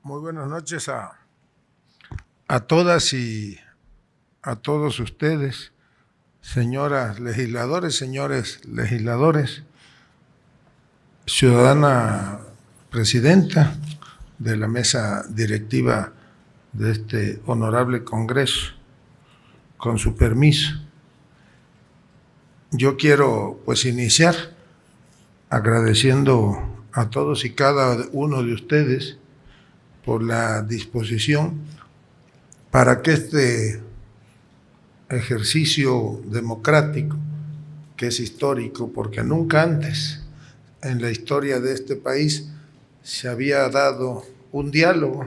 Muy buenas noches a todas y a todos ustedes, señoras legisladores, señores legisladores, ciudadana presidenta de la mesa directiva de este honorable Congreso, con su permiso. Yo quiero iniciar agradeciendo a todos y cada uno de ustedes por la disposición para que este ejercicio democrático, que es histórico, porque nunca antes en la historia de este país se había dado un diálogo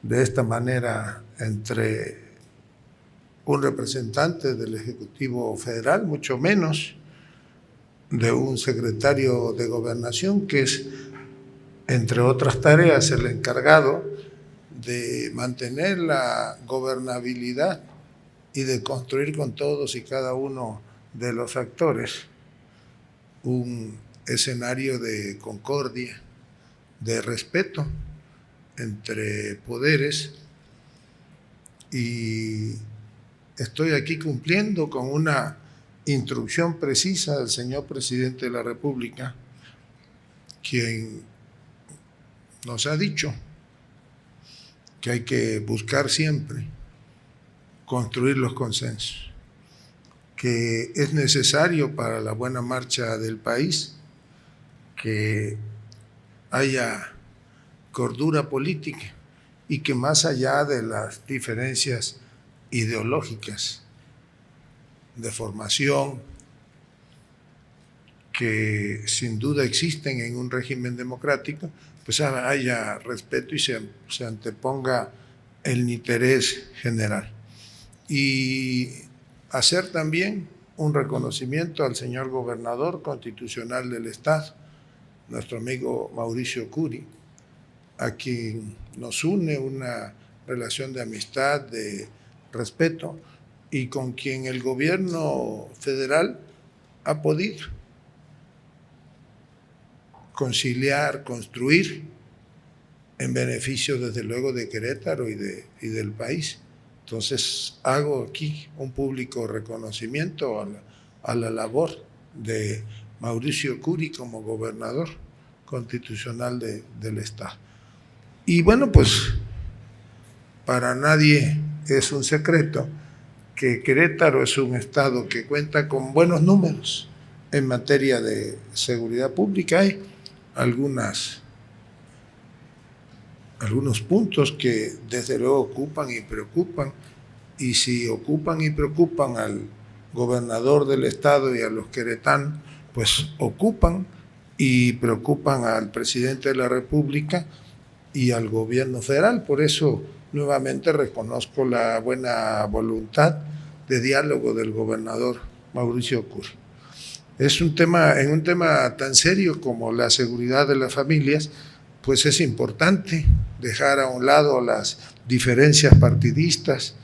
de esta manera entre un representante del Ejecutivo Federal, mucho menos de un secretario de Gobernación, que es, entre otras tareas, el encargado de mantener la gobernabilidad y de construir con todos y cada uno de los actores un escenario de concordia, de respeto entre poderes. Y estoy aquí cumpliendo con una instrucción precisa del señor presidente de la República, quien nos ha dicho que hay que buscar siempre construir los consensos, que es necesario para la buena marcha del país que haya cordura política y que más allá de las diferencias ideológicas de formación que sin duda existen en un régimen democrático, pues haya respeto y se anteponga el interés general. Y hacer también un reconocimiento al señor gobernador constitucional del Estado, nuestro amigo Mauricio Curi, a quien nos une una relación de amistad, de respeto, y con quien el gobierno federal ha podido conciliar, construir en beneficio desde luego de Querétaro y del país. Entonces hago aquí un público reconocimiento a la labor de Mauricio Curi como gobernador constitucional del Estado. Y bueno, pues para nadie es un secreto que Querétaro es un estado que cuenta con buenos números en materia de seguridad pública. Hay algunos puntos que desde luego ocupan y preocupan, y si ocupan y preocupan al gobernador del estado y a los queretanos, pues ocupan y preocupan al presidente de la República y al gobierno federal. Por eso nuevamente reconozco la buena voluntad de diálogo del gobernador Mauricio Curi. Es un tema tan serio como la seguridad de las familias, pues es importante dejar a un lado las diferencias partidistas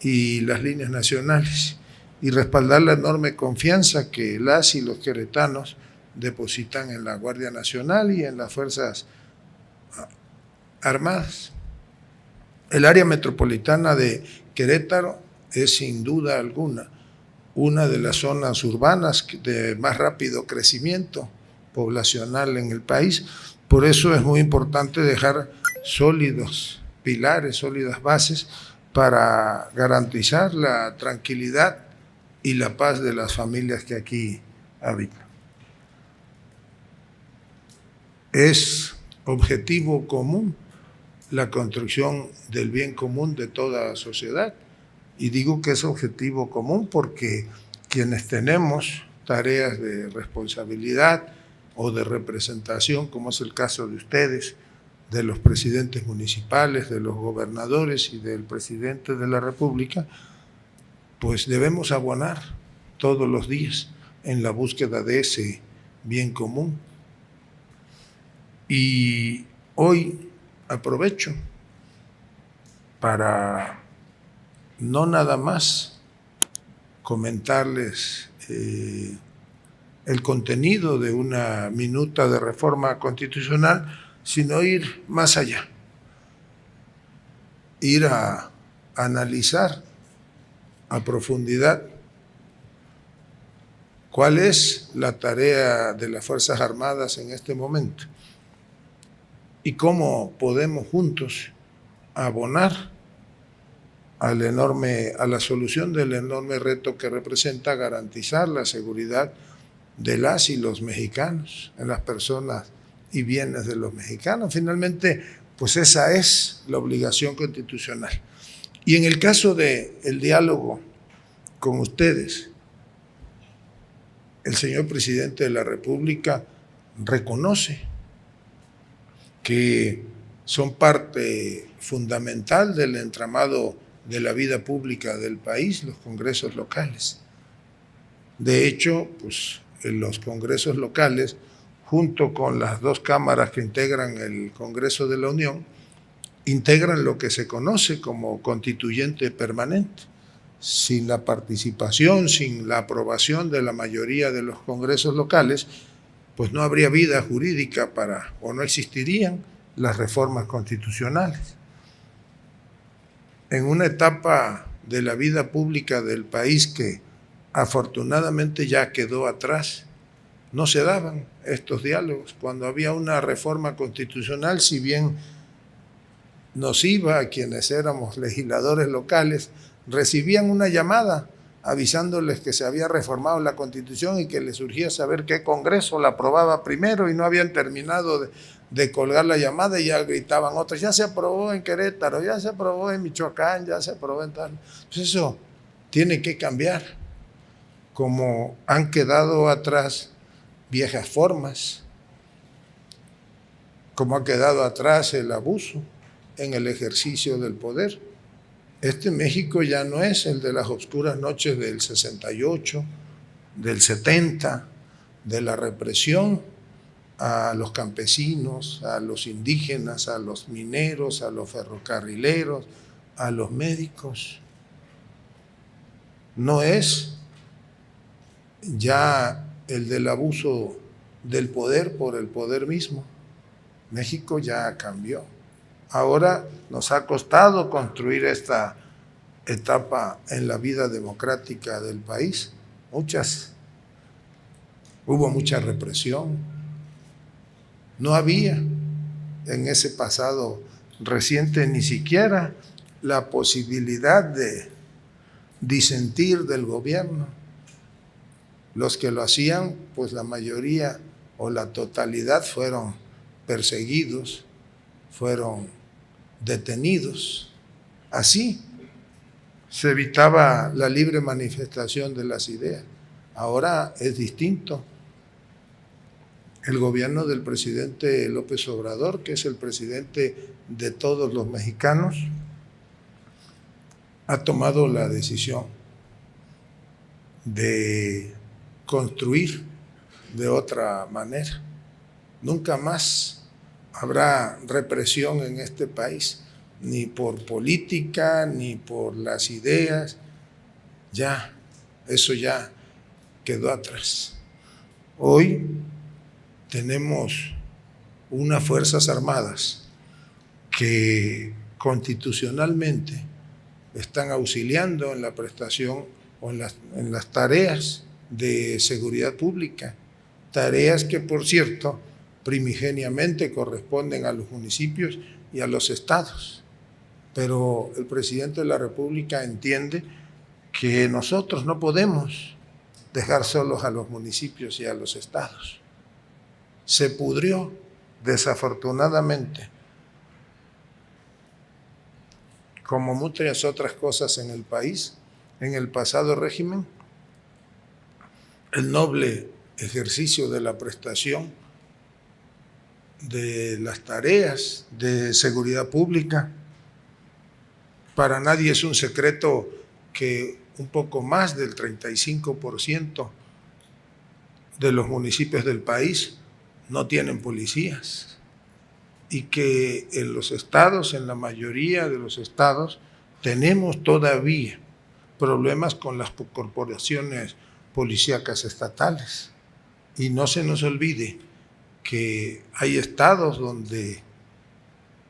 y las líneas nacionales y respaldar la enorme confianza que las y los queretanos depositan en la Guardia Nacional y en las Fuerzas Armadas. El área metropolitana de Querétaro es sin duda alguna una de las zonas urbanas de más rápido crecimiento poblacional en el país. Por eso es muy importante dejar sólidos pilares, sólidas bases para garantizar la tranquilidad y la paz de las familias que aquí habitan. Es objetivo común la construcción del bien común de toda sociedad. Y digo que es objetivo común porque quienes tenemos tareas de responsabilidad o de representación, como es el caso de ustedes, de los presidentes municipales, de los gobernadores y del presidente de la República, pues debemos abonar todos los días en la búsqueda de ese bien común. Y hoy aprovecho para no nada más comentarles el contenido de una minuta de reforma constitucional, sino ir más allá, ir a analizar a profundidad cuál es la tarea de las Fuerzas Armadas en este momento y cómo podemos juntos abonar a la solución del enorme reto que representa garantizar la seguridad de las y los mexicanos, en las personas y bienes de los mexicanos. Finalmente, pues esa es la obligación constitucional. Y en el caso del diálogo con ustedes, el señor presidente de la República reconoce que son parte fundamental del entramado de la vida pública del país, los congresos locales. De hecho, pues en los congresos locales, junto con las dos cámaras que integran el Congreso de la Unión, integran lo que se conoce como constituyente permanente. Sin la participación, sin la aprobación de la mayoría de los congresos locales, pues no habría vida jurídica o no existirían las reformas constitucionales. En una etapa de la vida pública del país que afortunadamente ya quedó atrás, no se daban estos diálogos. Cuando había una reforma constitucional, si bien nos iba a quienes éramos legisladores locales, recibían una llamada avisándoles que se había reformado la Constitución y que les urgía saber qué Congreso la aprobaba primero, y no habían terminado de colgar la llamada y ya gritaban otros: ya se aprobó en Querétaro, ya se aprobó en Michoacán, ya se aprobó en tal. Pues eso tiene que cambiar. Como han quedado atrás viejas formas, como ha quedado atrás el abuso en el ejercicio del poder. Este México ya no es el de las oscuras noches del 68, del 70, de la represión a los campesinos, a los indígenas, a los mineros, a los ferrocarrileros, a los médicos. No es ya el del abuso del poder por el poder mismo. México ya cambió. Ahora nos ha costado construir esta etapa en la vida democrática del país. Hubo mucha represión. No había en ese pasado reciente ni siquiera la posibilidad de disentir del gobierno. Los que lo hacían, pues la mayoría o la totalidad fueron perseguidos, fueron detenidos. Así se evitaba la libre manifestación de las ideas. Ahora es distinto. El gobierno del presidente López Obrador, que es el presidente de todos los mexicanos, ha tomado la decisión de construir de otra manera. Nunca más habrá represión en este país, ni por política, ni por las ideas. Ya, eso ya quedó atrás. Hoy tenemos unas Fuerzas Armadas que constitucionalmente están auxiliando en la prestación o en las tareas de seguridad pública, tareas que, por cierto, primigeniamente corresponden a los municipios y a los estados. Pero el presidente de la República entiende que nosotros no podemos dejar solos a los municipios y a los estados. Se pudrió, desafortunadamente, como muchas otras cosas en el país, en el pasado régimen, el noble ejercicio de la prestación de las tareas de seguridad pública. Para nadie es un secreto que un poco más del 35% de los municipios del país no tienen policías, y que en los estados, en la mayoría de los estados, tenemos todavía problemas con las corporaciones policíacas estatales. Y no se nos olvide que hay estados donde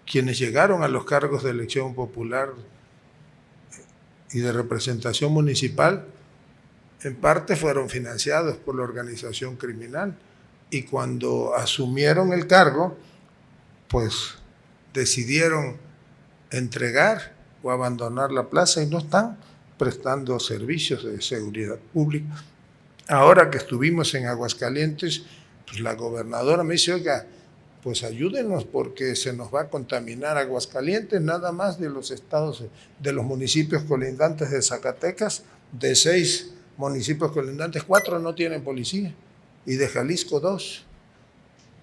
quienes llegaron a los cargos de elección popular y de representación municipal, en parte fueron financiados por la organización criminal. Y cuando asumieron el cargo, pues decidieron entregar o abandonar la plaza y no están prestando servicios de seguridad pública. Ahora que estuvimos en Aguascalientes, pues la gobernadora me dice, oiga, pues ayúdenos porque se nos va a contaminar Aguascalientes, nada más de los estados, de los municipios colindantes de Zacatecas, de 6 municipios colindantes, 4 no tienen policía, y de Jalisco 2,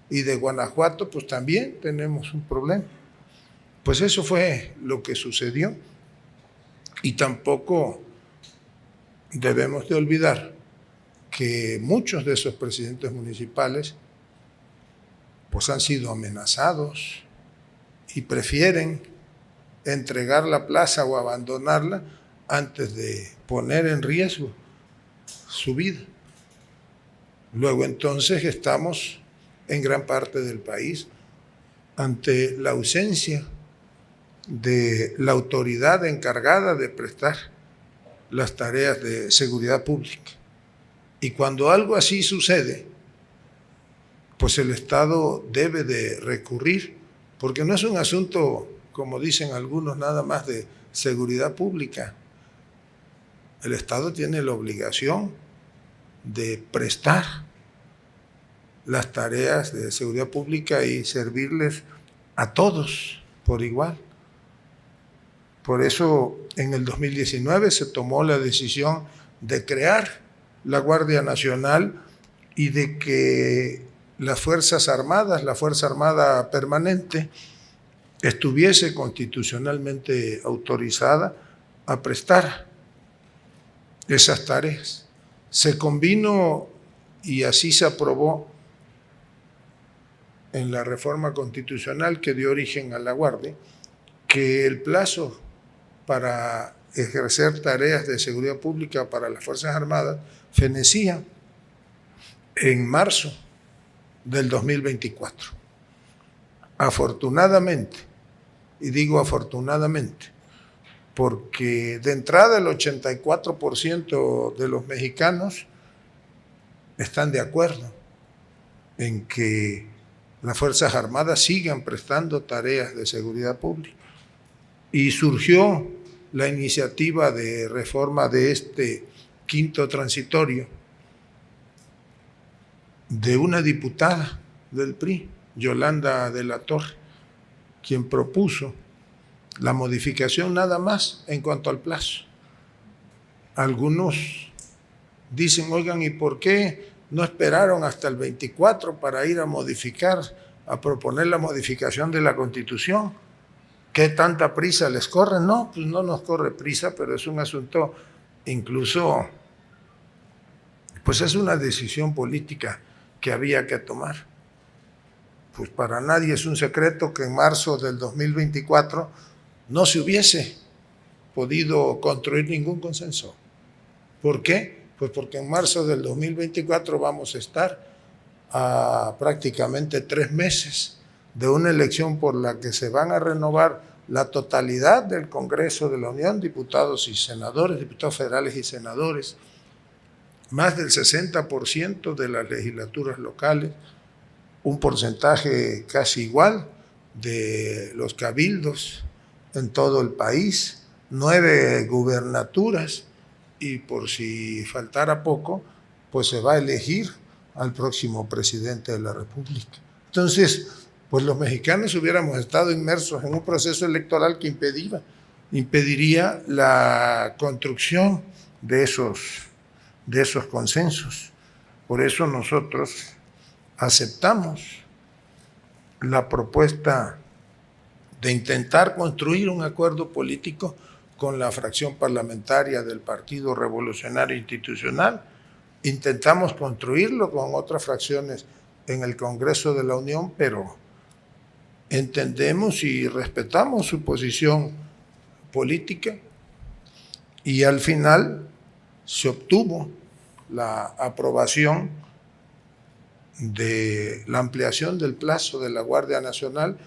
y de Guanajuato pues también tenemos un problema. Pues eso fue lo que sucedió, y tampoco debemos de olvidar que muchos de esos presidentes municipales pues han sido amenazados y prefieren entregar la plaza o abandonarla antes de poner en riesgo su vida. Luego entonces estamos en gran parte del país ante la ausencia de la autoridad encargada de prestar las tareas de seguridad pública. Y cuando algo así sucede, pues el Estado debe de recurrir, porque no es un asunto, como dicen algunos, nada más de seguridad pública. El Estado tiene la obligación de prestar las tareas de seguridad pública y servirles a todos por igual. Por eso en el 2019 se tomó la decisión de crear la Guardia Nacional y de que las Fuerzas Armadas, la Fuerza Armada Permanente, estuviese constitucionalmente autorizada a prestar esas tareas. Se convino y así se aprobó en la reforma constitucional que dio origen a la Guardia, que el plazo para ejercer tareas de seguridad pública para las Fuerzas Armadas fenecía en marzo del 2024. Afortunadamente, y digo afortunadamente, porque de entrada el 84% de los mexicanos están de acuerdo en que las Fuerzas Armadas sigan prestando tareas de seguridad pública. Y surgió la iniciativa de reforma de este quinto transitorio de una diputada del PRI, Yolanda de la Torre, quien propuso la modificación nada más en cuanto al plazo. Algunos dicen, oigan, ¿y por qué no esperaron hasta el 24 para ir a modificar, a proponer la modificación de la Constitución? ¿Qué tanta prisa les corre? No, pues no nos corre prisa, pero es un asunto incluso, pues es una decisión política que había que tomar. Pues para nadie es un secreto que en marzo del 2024 no se hubiese podido construir ningún consenso. ¿Por qué? Pues porque en marzo del 2024 vamos a estar a prácticamente 3 meses de una elección por la que se van a renovar la totalidad del Congreso de la Unión, diputados y senadores, diputados federales y senadores, más del 60% de las legislaturas locales, un porcentaje casi igual de los cabildos en todo el país, 9 gubernaturas, y por si faltara poco, pues se va a elegir al próximo presidente de la República. Entonces, pues los mexicanos hubiéramos estado inmersos en un proceso electoral que impediría la construcción de esos consensos. Por eso nosotros aceptamos la propuesta de intentar construir un acuerdo político con la fracción parlamentaria del Partido Revolucionario Institucional. Intentamos construirlo con otras fracciones en el Congreso de la Unión, pero entendemos y respetamos su posición política y al final se obtuvo la aprobación de la ampliación del plazo de la Guardia Nacional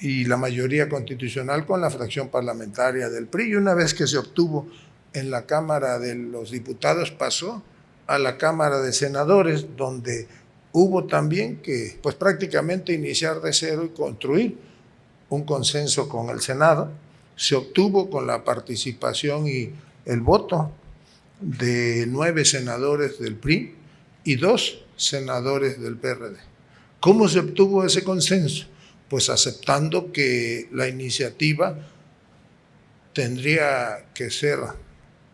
y la mayoría constitucional con la fracción parlamentaria del PRI. Y una vez que se obtuvo en la Cámara de los Diputados, pasó a la Cámara de Senadores, donde hubo también que pues prácticamente iniciar de cero y construir un consenso con el Senado. Se obtuvo con la participación y el voto de 9 senadores del PRI y 2 senadores del PRD. ¿Cómo se obtuvo ese consenso? Pues aceptando que la iniciativa tendría que ser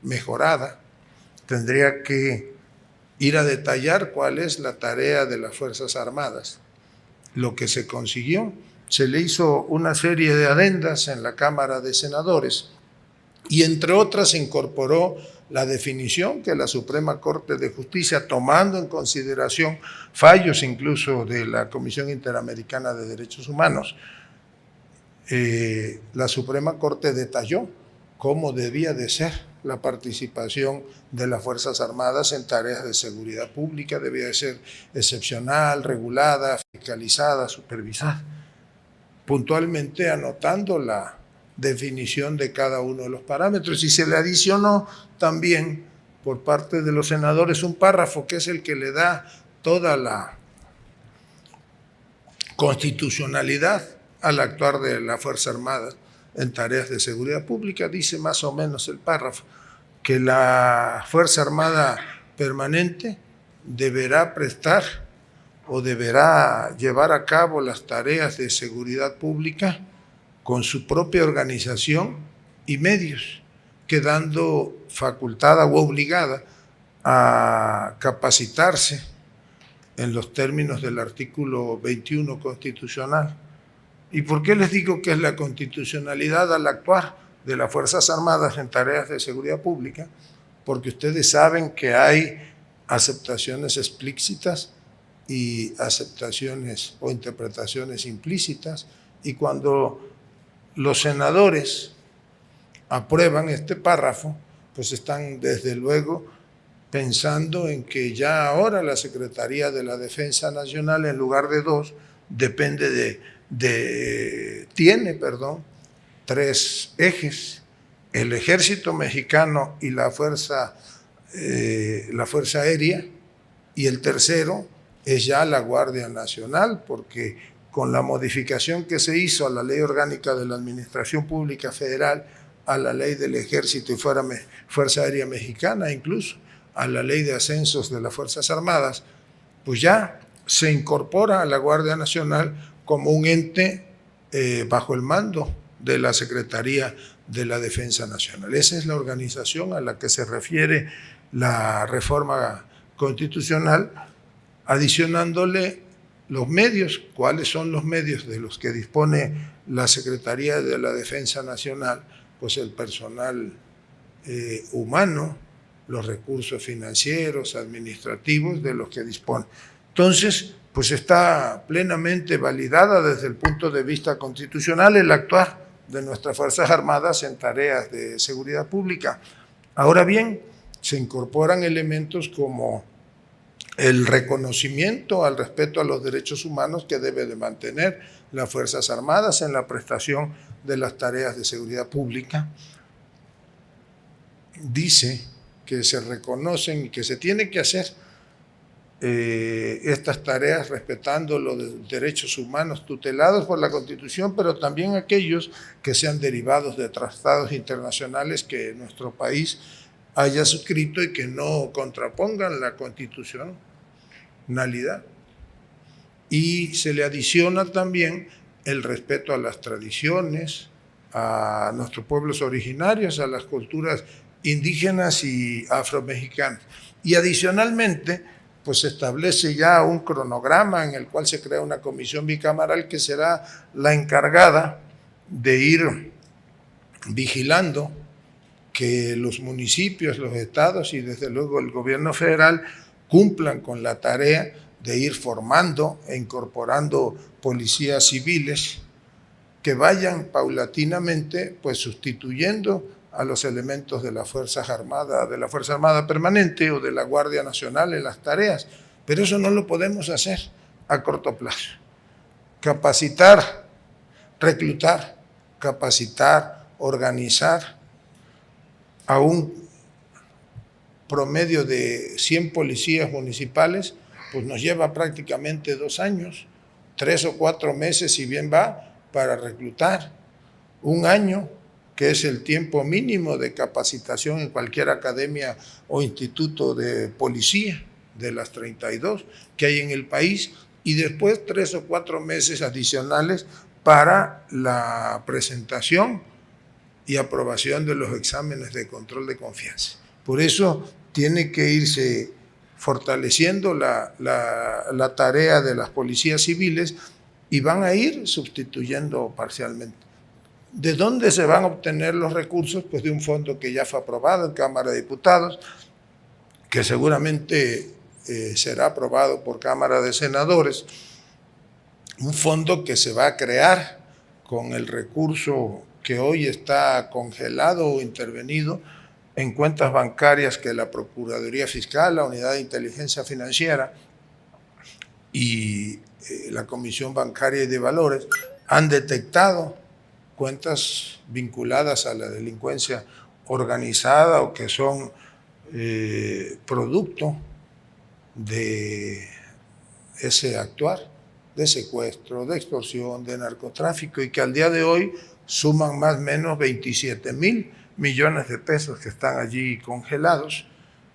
mejorada, tendría que ir a detallar cuál es la tarea de las Fuerzas Armadas. Lo que se consiguió, se le hizo una serie de adendas en la Cámara de Senadores y entre otras se incorporó la definición que la Suprema Corte de Justicia, tomando en consideración fallos incluso de la Comisión Interamericana de Derechos Humanos, la Suprema Corte detalló cómo debía de ser la participación de las Fuerzas Armadas en tareas de seguridad pública, debía de ser excepcional, regulada, fiscalizada, supervisada, puntualmente anotando la definición de cada uno de los parámetros. Y se le adicionó también por parte de los senadores un párrafo que es el que le da toda la constitucionalidad al actuar de la Fuerza Armada en tareas de seguridad pública. Dice más o menos el párrafo que la Fuerza Armada permanente deberá prestar o deberá llevar a cabo las tareas de seguridad pública con su propia organización y medios, quedando facultada o obligada a capacitarse en los términos del artículo 21 constitucional. ¿Y por qué les digo que es la constitucionalidad al actuar de las Fuerzas Armadas en tareas de seguridad pública? Porque ustedes saben que hay aceptaciones explícitas y aceptaciones o interpretaciones implícitas, y cuando los senadores aprueban este párrafo, pues están desde luego pensando en que ya ahora la Secretaría de la Defensa Nacional, en lugar de 2, tiene 3 ejes: el Ejército Mexicano y la Fuerza Aérea, y el tercero es ya la Guardia Nacional, porque con la modificación que se hizo a la Ley Orgánica de la Administración Pública Federal, a la Ley del Ejército y Fuerza Aérea Mexicana, incluso a la Ley de Ascensos de las Fuerzas Armadas, pues ya se incorpora a la Guardia Nacional como un ente bajo el mando de la Secretaría de la Defensa Nacional. Esa es la organización a la que se refiere la reforma constitucional, adicionándole los medios. ¿Cuáles son los medios de los que dispone la Secretaría de la Defensa Nacional? Pues el personal humano, los recursos financieros, administrativos de los que dispone. Entonces, pues está plenamente validada desde el punto de vista constitucional el actuar de nuestras Fuerzas Armadas en tareas de seguridad pública. Ahora bien, se incorporan elementos como el reconocimiento al respeto a los derechos humanos que debe de mantener las Fuerzas Armadas en la prestación de las tareas de seguridad pública. Dice que se reconocen y que se tiene que hacer estas tareas respetando los derechos humanos tutelados por la Constitución, pero también aquellos que sean derivados de tratados internacionales que nuestro país haya suscrito y que no contrapongan la constitucionalidad. Y se le adiciona también el respeto a las tradiciones, a nuestros pueblos originarios, a las culturas indígenas y afromexicanas. Y adicionalmente, pues se establece ya un cronograma en el cual se crea una comisión bicameral que será la encargada de ir vigilando que los municipios, los estados y desde luego el gobierno federal cumplan con la tarea de ir formando e incorporando policías civiles que vayan paulatinamente pues sustituyendo a los elementos de las Fuerzas Armadas, de la Fuerza Armada Permanente o de la Guardia Nacional en las tareas. Pero eso no lo podemos hacer a corto plazo. Capacitar reclutar, capacitar, organizar a un promedio de 100 policías municipales, pues nos lleva prácticamente 2 años, 3 o 4 meses si bien va, para reclutar. 1 año, que es el tiempo mínimo de capacitación en cualquier academia o instituto de policía de las 32 que hay en el país, y después 3 o 4 meses adicionales para la presentación y aprobación de los exámenes de control de confianza. Por eso tiene que irse fortaleciendo la tarea de las policías civiles y van a ir sustituyendo parcialmente. ¿De dónde se van a obtener los recursos? Pues de un fondo que ya fue aprobado en Cámara de Diputados, que seguramente será aprobado por Cámara de Senadores, un fondo que se va a crear con el recurso que hoy está congelado o intervenido en cuentas bancarias que la Procuraduría Fiscal, la Unidad de Inteligencia Financiera y la Comisión Bancaria y de Valores han detectado cuentas vinculadas a la delincuencia organizada o que son producto de ese actuar, de secuestro, de extorsión, de narcotráfico, y que al día de hoy suman más o menos 27,000 millones de pesos que están allí congelados.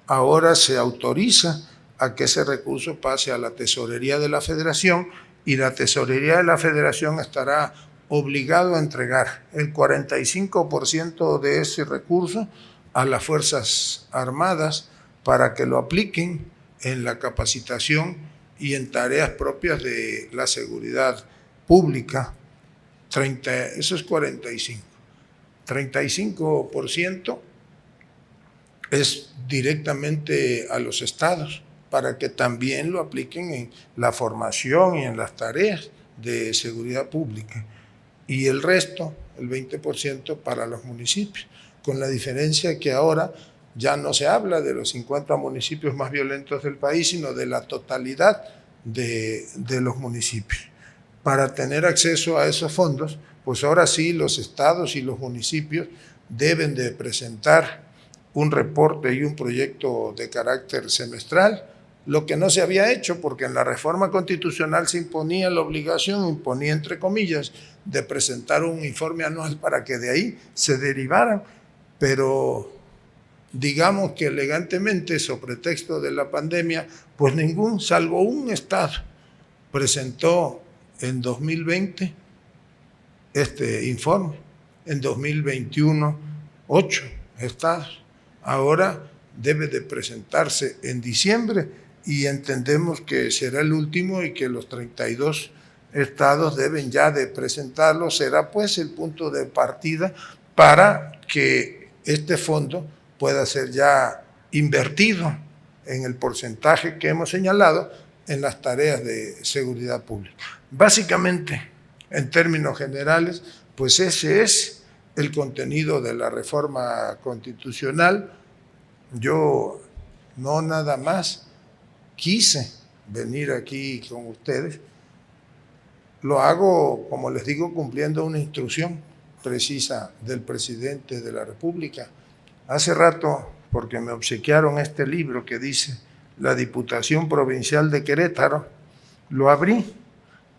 Ahora se autoriza a que ese recurso pase a la Tesorería de la Federación, y la Tesorería de la Federación estará obligado a entregar el 45% de ese recurso a las Fuerzas Armadas para que lo apliquen en la capacitación y en tareas propias de la seguridad pública. Eso es 45. 35% es directamente a los estados para que también lo apliquen en la formación y en las tareas de seguridad pública. Y el resto, el 20%, para los municipios, con la diferencia que ahora ya no se habla de los 50 municipios más violentos del país, sino de la totalidad de los municipios. Para tener acceso a esos fondos, pues ahora sí los estados y los municipios deben de presentar un reporte y un proyecto de carácter semestral, lo que no se había hecho porque en la reforma constitucional se imponía la obligación, imponía entre comillas, de presentar un informe anual para que de ahí se derivaran, pero digamos que elegantemente, sobre pretexto de la pandemia, pues ningún, salvo un estado, presentó en 2020 este informe. En 2021, 8 estados. Ahora debe de presentarse en diciembre y entendemos que será el último y que los 32 estados deben ya de presentarlo. Será pues el punto de partida para que este fondo pueda ser ya invertido en el porcentaje que hemos señalado en las tareas de seguridad pública. Básicamente, en términos generales, pues ese es el contenido de la reforma constitucional. Yo no nada más quise venir aquí con ustedes, lo hago, como les digo, cumpliendo una instrucción precisa del presidente de la República. Hace rato, porque me obsequiaron este libro que dice La Diputación Provincial de Querétaro, lo abrí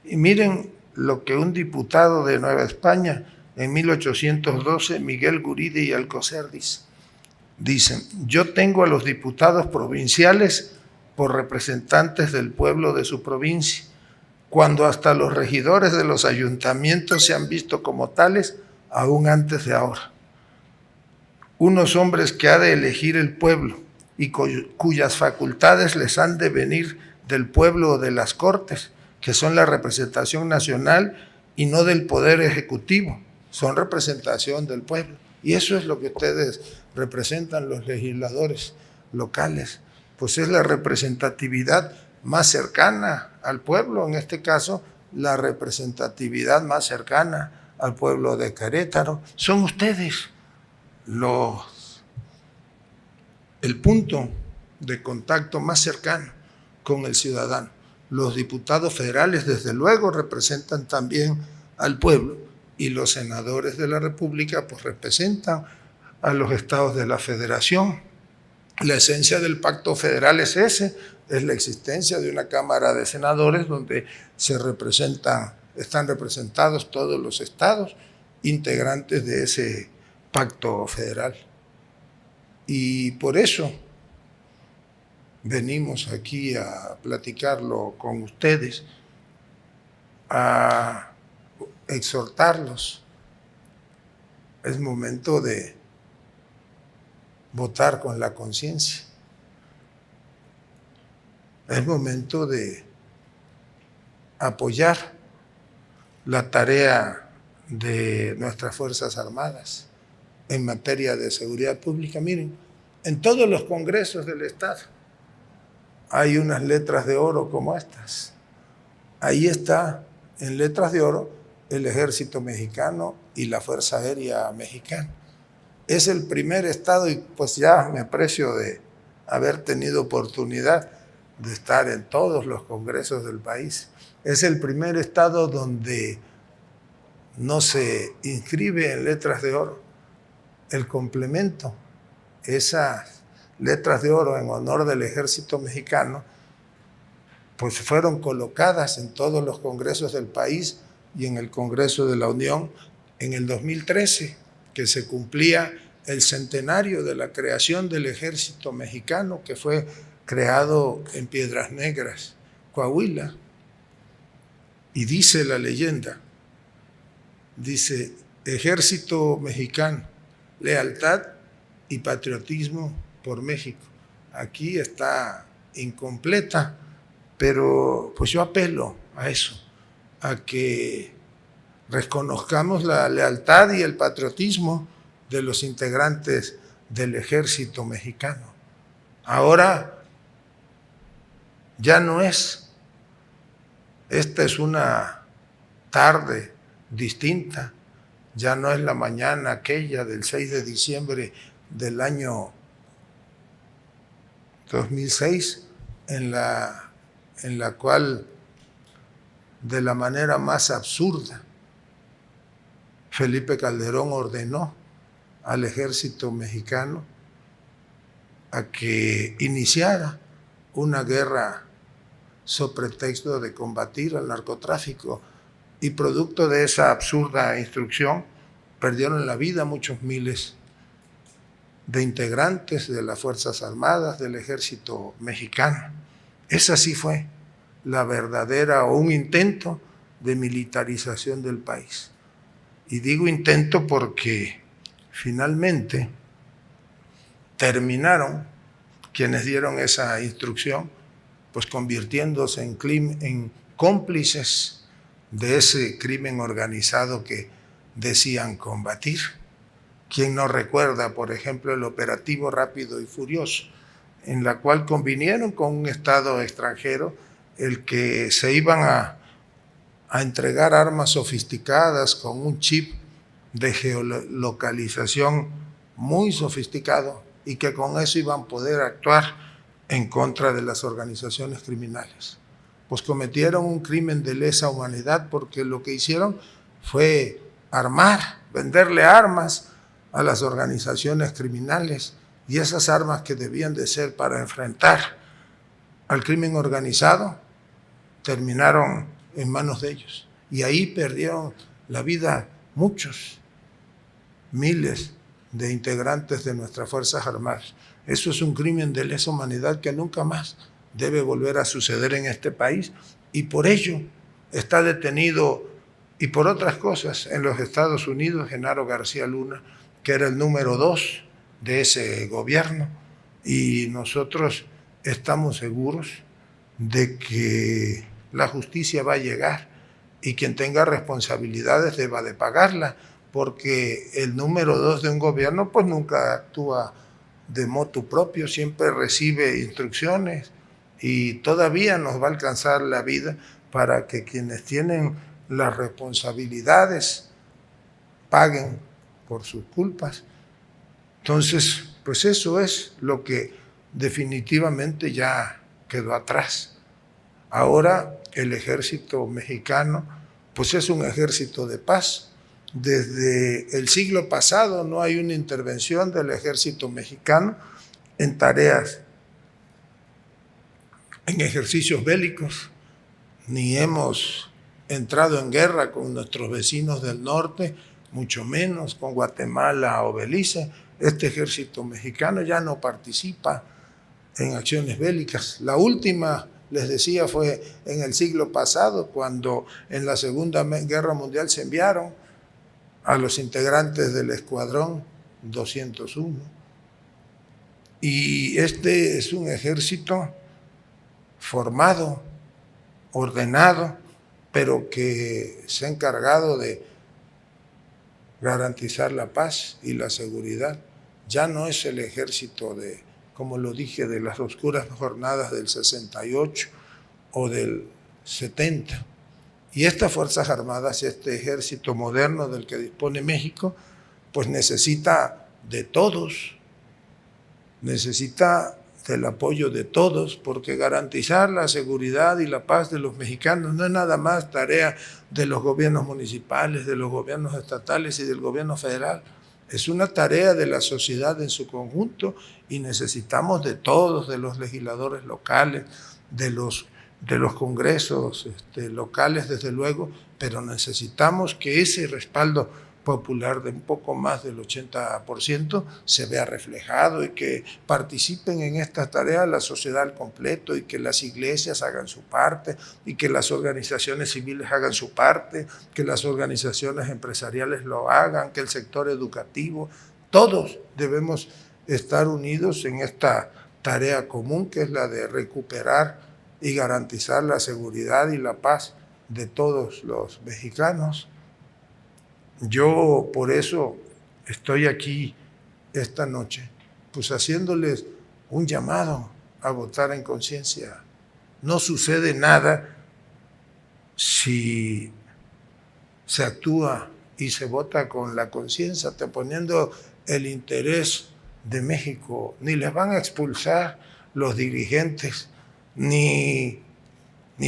y miren lo que un diputado de Nueva España en 1812, Miguel Guridi y Alcocer, dicen: yo tengo a los diputados provinciales por representantes del pueblo de su provincia, cuando hasta los regidores de los ayuntamientos se han visto como tales aún antes de ahora. Unos hombres que ha de elegir el pueblo y cuyas facultades les han de venir del pueblo o de las Cortes, que son la representación nacional y no del Poder Ejecutivo, son representación del pueblo. Y eso es lo que ustedes representan, los legisladores locales, pues es la representatividad más cercana al pueblo, en este caso la representatividad más cercana al pueblo de Querétaro. Son ustedes el punto de contacto más cercano con el ciudadano. Los diputados federales, desde luego, representan también al pueblo, y los senadores de la República pues representan a los estados de la Federación. La esencia del pacto federal es la existencia de una Cámara de Senadores donde están representados todos los estados integrantes de ese pacto federal. Y por eso venimos aquí a platicarlo con ustedes, a exhortarlos. Es momento de votar con la conciencia. Es momento de apoyar la tarea de nuestras Fuerzas Armadas en materia de seguridad pública. Miren, en todos los congresos del Estado hay unas letras de oro como estas. Ahí está, en letras de oro, el Ejército Mexicano y la Fuerza Aérea Mexicana. Es el primer estado, y pues ya me aprecio de haber tenido oportunidad de estar en todos los congresos del país. Es el primer estado donde no se inscribe en letras de oro el complemento. Esas letras de oro en honor del Ejército Mexicano pues fueron colocadas en todos los congresos del país y en el Congreso de la Unión en el 2013, que se cumplía el centenario de la creación del Ejército Mexicano, que fue creado en Piedras Negras, Coahuila. Y dice la leyenda, dice, Ejército Mexicano, lealtad y patriotismo por México. Aquí está incompleta, pero pues yo apelo a eso, a que reconozcamos la lealtad y el patriotismo de los integrantes del Ejército Mexicano. Ahora ya no es, esta es una tarde distinta, ya no es la mañana aquella del 6 de diciembre del año 2006, en la cual, de la manera más absurda, Felipe Calderón ordenó al Ejército Mexicano a que iniciara una guerra sobre pretexto de combatir al narcotráfico, y producto de esa absurda instrucción perdieron la vida muchos miles de integrantes de las Fuerzas Armadas, del Ejército Mexicano. Esa sí fue la verdadera, o un intento de militarización del país. Y digo intento porque finalmente terminaron quienes dieron esa instrucción, pues convirtiéndose en cómplices de ese crimen organizado que decían combatir. ¿Quién no recuerda, por ejemplo, el operativo Rápido y Furioso, en la cual convinieron con un Estado extranjero el que se iban a entregar armas sofisticadas con un chip de geolocalización muy sofisticado, y que con eso iban a poder actuar en contra de las organizaciones criminales? Pues cometieron un crimen de lesa humanidad, porque lo que hicieron fue venderle armas a las organizaciones criminales, y esas armas que debían de ser para enfrentar al crimen organizado terminaron en manos de ellos, y ahí perdieron la vida muchos, miles de integrantes de nuestras Fuerzas Armadas. Eso es un crimen de lesa humanidad que nunca más debe volver a suceder en este país, y por ello está detenido, y por otras cosas, en los Estados Unidos, Genaro García Luna, que era el número 2 de ese gobierno, y nosotros estamos seguros de que la justicia va a llegar, y quien tenga responsabilidades deba de pagarla, porque el número 2 de un gobierno pues nunca actúa de motu propio, siempre recibe instrucciones, y todavía nos va a alcanzar la vida para que quienes tienen las responsabilidades paguen por sus culpas. Entonces, pues eso es lo que definitivamente ya quedó atrás. Ahora el Ejército Mexicano pues es un ejército de paz, Desde el siglo pasado no hay una intervención del ejército mexicano en tareas, en ejercicios bélicos, ni hemos entrado en guerra con nuestros vecinos del norte, mucho menos con Guatemala o Belice. Este ejército mexicano ya no participa en acciones bélicas. La última, les decía, fue en el siglo pasado, cuando en la Segunda Guerra Mundial se enviaron a los integrantes del Escuadrón 201. Y este es un ejército formado, ordenado, pero que se ha encargado de garantizar la paz y la seguridad. Ya no es el ejército de, como lo dije, de las oscuras jornadas del 68 o del 70. Y estas Fuerzas Armadas, este ejército moderno del que dispone México, pues necesita de todos, necesita del apoyo de todos, porque garantizar la seguridad y la paz de los mexicanos no es nada más tarea de los gobiernos municipales, de los gobiernos estatales y del gobierno federal. Es una tarea de la sociedad en su conjunto y necesitamos de todos, de los legisladores locales, de los congresos locales, desde luego, pero necesitamos que ese respaldo popular de un poco más del 80% se vea reflejado y que participen en esta tarea la sociedad al completo y que las iglesias hagan su parte y que las organizaciones civiles hagan su parte, que las organizaciones empresariales lo hagan, que el sector educativo, todos debemos estar unidos en esta tarea común que es la de recuperar y garantizar la seguridad y la paz de todos los mexicanos. Yo por eso estoy aquí esta noche, pues haciéndoles un llamado a votar en conciencia. No sucede nada si se actúa y se vota con la conciencia, poniendo el interés de México. Ni les van a expulsar los dirigentes, ni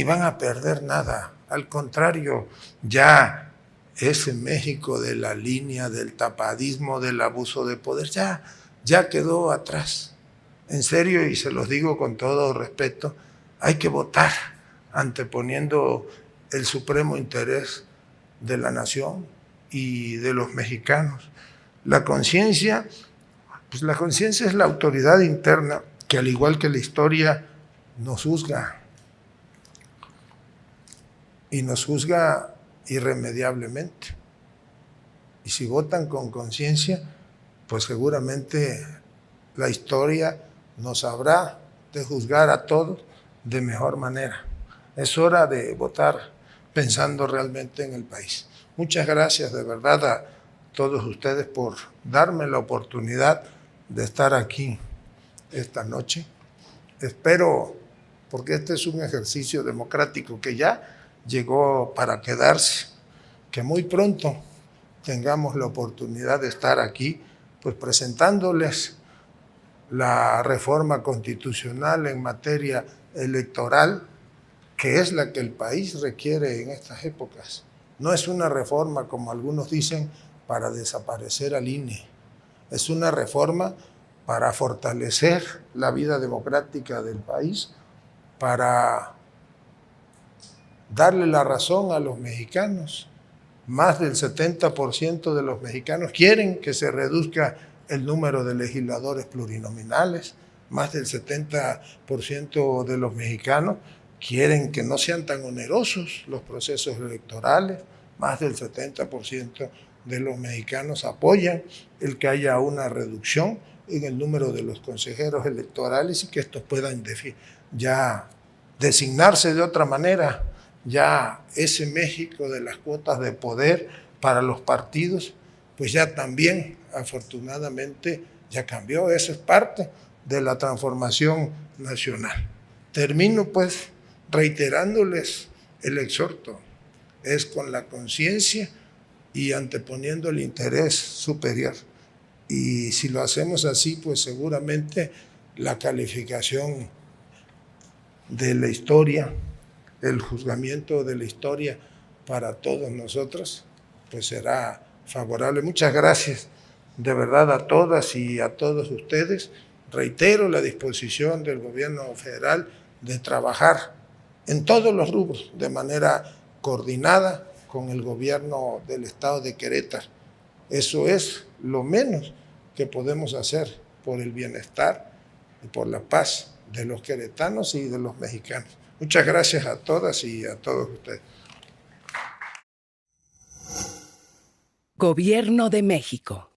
van a perder nada. Al contrario, ya ese México de la línea del tapadismo, del abuso de poder, ya quedó atrás. En serio, y se los digo con todo respeto, hay que votar anteponiendo el supremo interés de la nación y de los mexicanos. La conciencia, pues la conciencia es la autoridad interna que, al igual que la historia, nos juzga. Y nos juzga irremediablemente. Y si votan con conciencia, pues seguramente la historia nos habrá de juzgar a todos de mejor manera. Es hora de votar pensando realmente en el país. Muchas gracias de verdad a todos ustedes por darme la oportunidad de estar aquí esta noche. Espero, porque este es un ejercicio democrático que ya llegó para quedarse, que muy pronto tengamos la oportunidad de estar aquí, pues presentándoles la reforma constitucional en materia electoral, que es la que el país requiere en estas épocas. No es una reforma, como algunos dicen, para desaparecer al INE. Es una reforma para fortalecer la vida democrática del país, para darle la razón a los mexicanos. Más del 70% de los mexicanos quieren que se reduzca el número de legisladores plurinominales. Más del 70% de los mexicanos quieren que no sean tan onerosos los procesos electorales. Más del 70% de los mexicanos apoyan el que haya una reducción en el número de los consejeros electorales y que estos puedan ya designarse de otra manera. Ya ese México de las cuotas de poder para los partidos, pues ya también, afortunadamente, ya cambió. Eso es parte de la transformación nacional. Termino pues reiterándoles el exhorto. Es con la conciencia y anteponiendo el interés superior. Y si lo hacemos así, pues seguramente la calificación de la historia, el juzgamiento de la historia para todos nosotros, pues será favorable. Muchas gracias de verdad a todas y a todos ustedes. Reitero la disposición del gobierno federal de trabajar en todos los rubros de manera coordinada con el gobierno del estado de Querétaro. Eso es lo menos que podemos hacer por el bienestar y por la paz de los queretanos y de los mexicanos. Muchas gracias a todas y a todos ustedes. Gobierno de México.